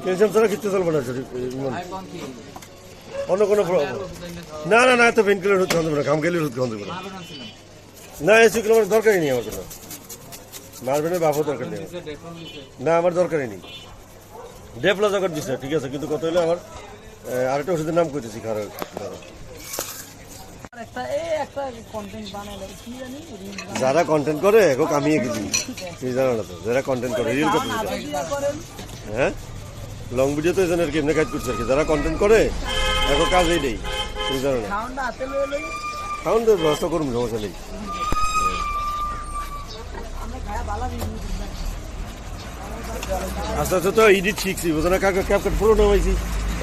Calcium ছাড়া কিচ্ছু চলবে না অন্য কোনো না না না এত পেন কিলার ওষুধ খাওয়া যাবে না ঘাম গেলে ওষুধ খাওয়া যাবে না না এসি কিলো আমার দরকারই নেই আমার কোনো মারবেনের বাপও দরকার নেই না আমার দরকারই নেই ডেফলা জগৎ দিচ্ছে ঠিক আছে কিন্তু কত হলে আমার আরেকটা ওষুধের নাম করতেছি খারাপ যারা কন্টেন্ট করে এখন কামিয়ে কিছু তুমি জানো না তো যারা কন্টেন্ট করে রিল করতে হ্যাঁ লং ভিডিও তো এজনের কেমনে কাজ করছে আর কি যারা কন্টেন্ট করে এখন কাজেই নেই তুমি জানো না খাওয়ান তো ব্যবস্থা করুন সমস্যা নেই আস্তে আস্তে তো ইডিট শিখছি বোঝো না কাকে ক্যাপ কাট পুরোনো হয়েছি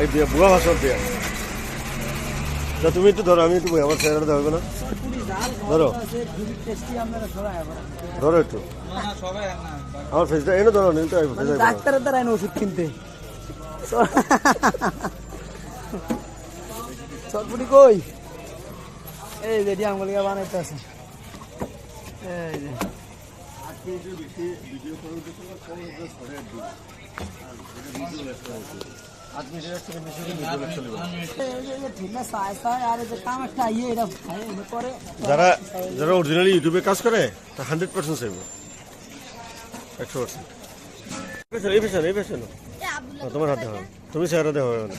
এই বুড়া ভাষা দেয়া তা তুমি একটু ধরো আমি একটু আমার চেহারাটা দেওয়া হবে না ধরো ধরো একটু আমার ফেসটা এনে ধরো ডাক্তারের দ্বারা ওষুধ কিনতে চটপুটি কই এই যে আঙ্গুলিয়া বানাইতে আছে এই যে যারা যারা অরিজিনালি ইউটিউবে কাজ করে তা 100% সেভ 100%। এই পেছন তোমার হাতে হবে তুমি চেহারা দেওয়া হবে না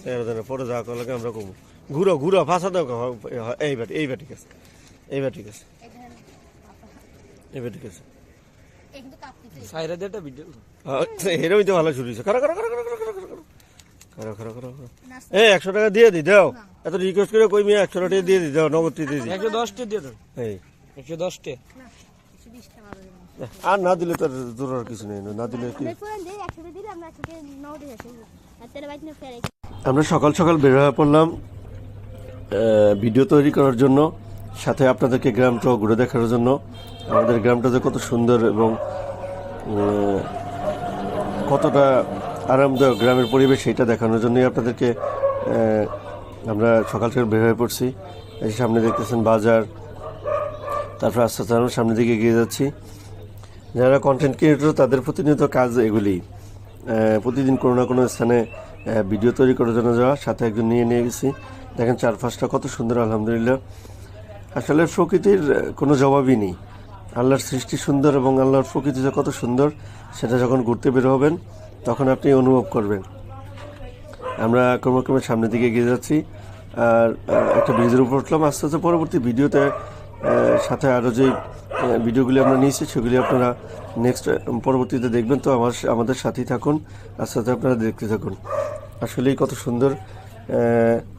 চেহারা দেওয়া পরে যা করলে আমরা কমবো ঘুরো ঘুরো ফাঁসা দাও এইবার ঠিক আছে এইবার ঠিক আছে এইবার ঠিক আছে এরকমই তো ভালো শুরু হয়েছে এই 100 টাকা দিয়ে দি দাও এত রিকোয়েস্ট করে কই মেয়ে 100 টাকা দিয়ে দি দাও নগদ দিয়ে দিই 110 দিয়ে দাও এই 110 আর না দিলে তো জোর আর কিছু নেই না দিলে কি আমরা সকাল সকাল বের হয়ে পড়লাম ভিডিও তৈরি করার জন্য সাথে আপনাদেরকে গ্রামটা ঘুরে দেখার জন্য আমাদের গ্রামটা যে কত সুন্দর এবং কতটা আরামদায়ক গ্রামের পরিবেশ সেটা দেখানোর জন্যই আপনাদেরকে আমরা সকাল সকাল বের হয়ে পড়ছি এই সামনে দেখতেছেন বাজার তারপর আস্তে আস্তে আমরা সামনের দিকে এগিয়ে যাচ্ছি যারা কন্টেন্ট ক্রিয়েটর তাদের প্রতিনিয়ত কাজ এগুলি প্রতিদিন কোনো না কোনো স্থানে ভিডিও তৈরি করার জন্য যাওয়া সাথে একজন নিয়ে গেছি দেখেন চারপাশটা কত সুন্দর আলহামদুলিল্লাহ আসলে প্রকৃতির কোনো জবাবই নেই আল্লাহর সৃষ্টি সুন্দর এবং আল্লাহর প্রকৃতি যে কত সুন্দর সেটা যখন ঘুরতে বের হবেন তখন আপনি অনুভব করবেন আমরা ক্রমে সামনের দিকে এগিয়ে যাচ্ছি আর একটা ব্রিজের উপর উঠলাম আস্তে আস্তে পরবর্তী ভিডিওতে সাথে আরও যে ভিডিওগুলি আমরা নিয়েছি সেগুলি আপনারা নেক্সট পরবর্তীতে দেখবেন তো আমাদের সাথেই থাকুন আস্তে আস্তে আপনারা দেখতে থাকুন আসলেই কত সুন্দর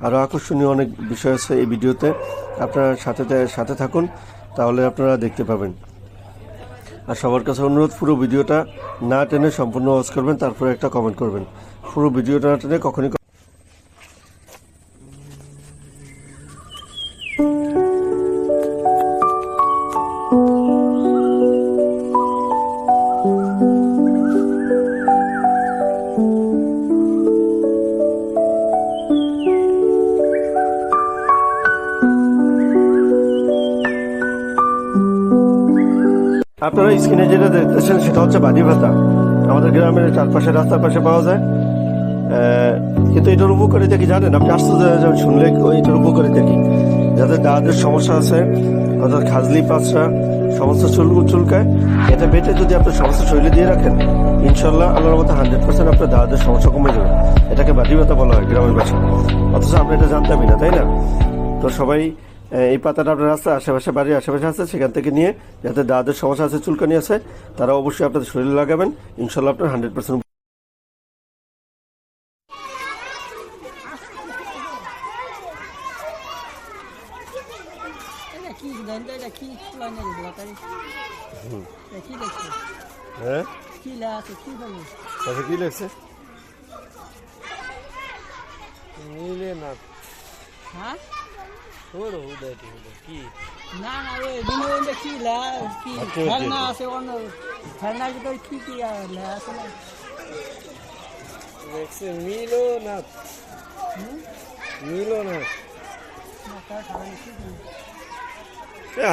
আরও আকর্ষণীয় অনেক বিষয় আছে এই ভিডিওতে আপনারা সাথে থাকুন তাহলে আপনারা দেখতে পাবেন আর সবার কাছে অনুরোধ পুরো ভিডিওটা না টেনে সম্পূর্ণ ওয়াচ করবেন তারপরে একটা কমেন্ট করবেন পুরো ভিডিওটা না টেনে কখনই আপনারা স্ক্রিনে যেটা দেখতেছেন সেটা হচ্ছে বাড়ি ভাতা আমাদের গ্রামের চারপাশে রাস্তার পাশে পাওয়া যায় কিন্তু এটার উপকারিতা কি জানেন আপনি আশ্চর্য শুনলে এটার উপকারিতা কি যাদের দাঁতের সমস্যা আছে অর্থাৎ খাজলি পাঁচরা সমস্ত চুলকায় এটা বেটে যদি আপনি সমস্ত শরীরে দিয়ে রাখেন ইনশাল্লাহ আল্লাহর মতো 100% আপনার দাঁতের সমস্যা কমে যাবে এটাকে বাড়ি ভাতা বলা হয় গ্রামের ভাষায় অথচ আমরা এটা জানতামই না তাই না তো সবাই এই পাতাটা আপনার রাস্তায় আশেপাশে বাড়ির আশেপাশে আছে সেখান থেকে নিয়ে যাতে দাঁতের সমস্যা আছে চুলকানি আছে তারা অবশ্যই আপনাদের শরীরে লাগাবেন ইনশাল্লাহ আপনার 100% হ্যাঁ কি লাগছে হ্যাঁ কি না আছে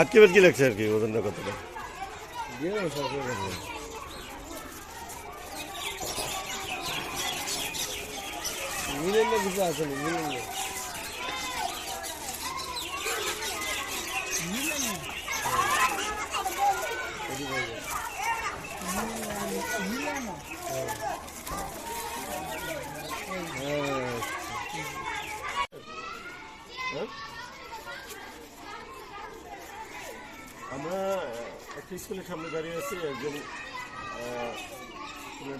আজকে কি লাগছে আর কি ওজনটা কতটা মিলেন না কিছু আছে না মিলেন না আমরা একটা স্কুলের সামনে দাঁড়িয়ে আছি, একজন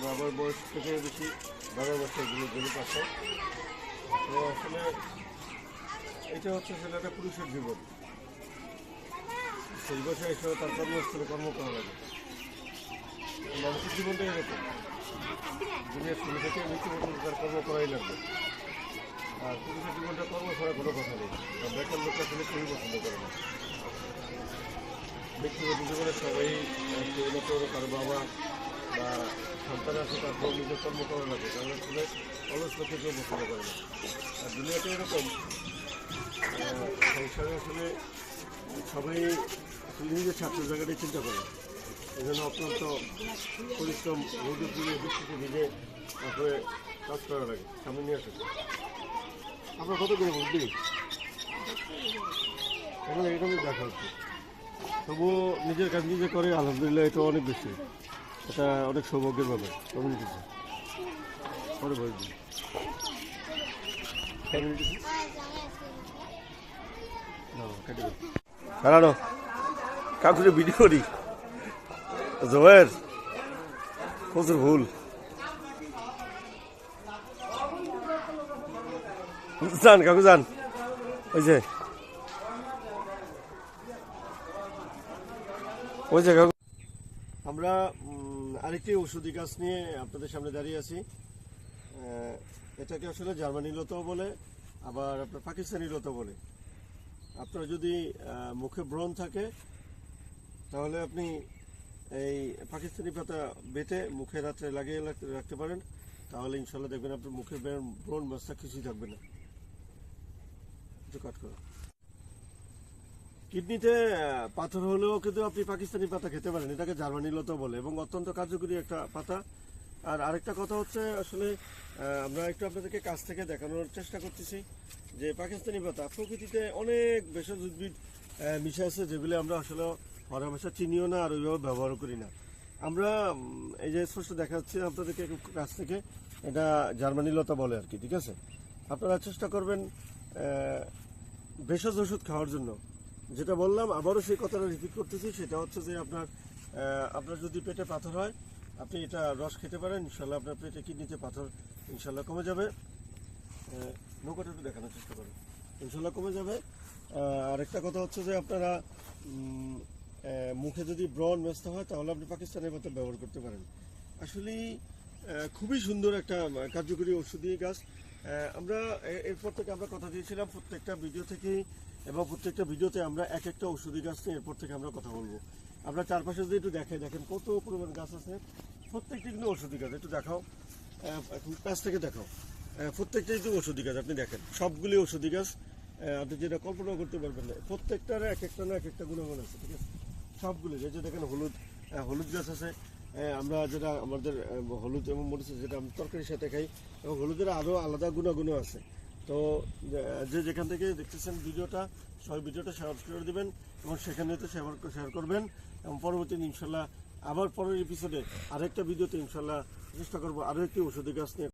বাবার বয়স থেকে বেশি, বাবার বয়স এগুলো পাশে। তো আসলে এটা হচ্ছে একটা পুরুষের জীবন, সেই বয়সে এসে তার কর্মস্থলে কর্ম করা লাগে। মানুষের জীবনটা এরকম, দুনিয়ার শুরু থেকে মৃত্যু পর্যন্ত তার কর্ম করাই লাগবে। আর পুরুষের জীবনটা কর্ম ছাড়া কোনো কথা নেই। আর বেকার লোকটা আসলে খুবই পছন্দ করে না। ব্যক্তিগত জীবনে সবাই কারো বাবা বা সন্তান আছে, তারপর নিজের কর্ম করা লাগে, কারণ আসলে অলস লোককে কেউ পছন্দ করে না। আর দুনিয়াতে এরকম, সংসারে আসলে সবাই নিজের ছাত্র জায়গাটাই চিন্তা করে। এই জন্য অত্যন্ত পরিশ্রম রোদে পুড়িয়ে বৃষ্টিতে ভিজে তারপরে কাজ করা লাগে। সামনে নিয়ে আসে আপনার কত করে বুঝলি এখন এরকমই দেখা হচ্ছে। তবুও নিজের কাজ নিজে করে, আলহামদুলিল্লাহ, এটা অনেক বেশি, এটা অনেক সৌভাগ্যের ব্যাপার। কেমন কিছু পরে বলছি দাঁড়ানো কাকুরে ভিডিও করি। জোয়ের প্রচুর ভুল, যান কাকু যান। ওই যে কাকু, আমরা আরেকটি ওষুধি গাছ নিয়ে আপনাদের সামনে দাঁড়িয়ে আছি। এটাকে আসলে জার্মানি লতাও বলে, আবার আপনার পাকিস্তানি লতা বলে। আপনার যদি মুখে ব্রণ থাকে তাহলে আপনি এই পাকিস্তানি পাতা বেটে মুখে রাত্রে লাগিয়ে রাখতে পারেন, তাহলে ইনশাল্লাহ দেখবেন আপনার মুখে ব্রণ মাছটা কিছুই থাকবে না। একটু কাট করো। কিডনিতে পাথর হলেও কিন্তু আপনি পাকিস্তানি পাতা খেতে পারেন, এটাকে জার্মানি লতা বলে এবং অত্যন্ত কার্যকরী একটা পাতা। আর আরেকটা কথা হচ্ছে, আসলে আমরা একটু আপনাদেরকে কাছ থেকে দেখানোর চেষ্টা করতেছি যে পাকিস্তানি পাতা প্রকৃতিতে অনেক ভেষজ উদ্ভিদ মিশে আছে, যেগুলি আমরা আসলে হরহামেশা চিনিও না আর ওইভাবে ব্যবহার করি না। আমরা এই যে স্পষ্ট দেখাচ্ছি আপনাদেরকে কাছ থেকে, এটা জার্মানি লতা বলে আর কি, ঠিক আছে? আপনারা চেষ্টা করবেন ভেষজ ওষুধ খাওয়ার জন্য। যেটা বললাম, আবারও সেই কথাটা রিপিট করতেছি, সেটা হচ্ছে যে আপনার যদি পেটে পাথর হয়, আপনি এটা রস খেতে পারেন, ইনশাল্লাহ আপনার পেটে কিডনিতে পাথর ইনশাল্লাহ কমে যাবে। নৌকাটা একটু দেখানোর চেষ্টা করেন, ইনশাল্লাহ কমে যাবে। আরেকটা কথা হচ্ছে যে আপনারা মুখে যদি ব্রণ ব্যস্ত হয় তাহলে আপনি পাকিস্তানের পাতা ব্যবহার করতে পারেন। আসলে খুবই সুন্দর একটা কার্যকরী ঔষধি গাছ। আমরা এরপর থেকে আমরা কথা দিয়েছিলাম প্রত্যেকটা ভিডিও থেকেই, এবং প্রত্যেকটা ভিডিওতে আমরা এক একটা ঔষধি গাছ নিয়ে এরপর থেকে আমরা কথা বলবো। আমরা চারপাশে যদি একটু দেখেন কত পরিমাণ গাছ আছে, প্রত্যেকটা কিন্তু ঔষধি গাছ। একটু দেখাও, কাছ থেকে দেখাও, প্রত্যেকটাই কিন্তু ঔষধি গাছ। আপনি দেখেন সবগুলি ঔষধি গাছ, আপনি যেটা কল্পনা করতে পারবেন না। প্রত্যেকটার এক একটা না এক একটা গুণাগুণ আছে, ঠিক আছে? সবগুলি, এই যে দেখেন হলুদ গাছ আছে, আমরা যেটা আমাদের হলুদ এবং মরিচ যেটা আমরা তরকারির সাথে খাই, এবং হলুদের আরও আলাদা গুণাগুণও আছে। তো যে যেখান থেকে দেখতেছেন ভিডিওটা, সবাই ভিডিওটা শেয়ার করে দেবেন এবং সেখানে তো শেয়ার করবেন। এবং পরবর্তী ইনশাল্লাহ আবার পরের এপিসোডে আরেকটা ভিডিওতে ইনশাল্লাহ চেষ্টা করবো আরও একটি ওষুধি গাছ নিয়ে